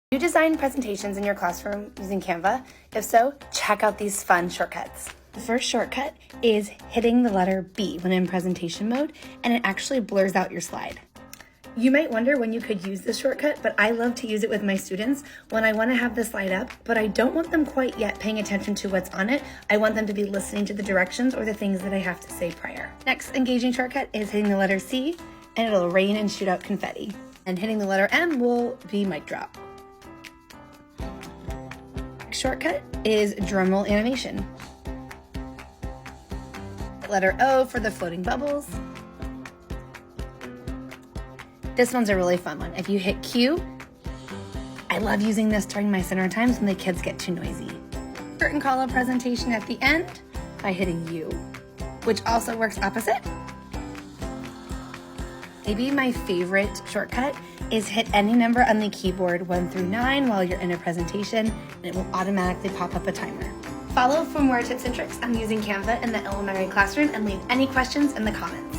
Do you design presentations in your classroom using Canva? If so, check out these fun shortcuts. The first shortcut is hitting the letter B when in presentation mode, and it actually blurs out your slide. You might wonder when you could use this shortcut, but I love to use it with my students when I want to have the slide up, but I don't want them quite yet paying attention to what's on it. I want them to be listening to the directions or the things that I have to say prior. Next engaging shortcut is hitting the letter C, and it'll rain and shoot out confetti. And hitting the letter M will be mic drop. Shortcut is drumroll animation. Letter O for the floating bubbles. This one's a really fun one. If you hit Q, I love using this during my center times when the kids get too noisy. Curtain call a presentation at the end by hitting U, which also works opposite. Maybe my favorite shortcut is hit any number on the keyboard 1 through 9 while you're in a presentation, and it will automatically pop up a timer. Follow for more tips and tricks on using Canva in the elementary classroom and leave any questions in the comments.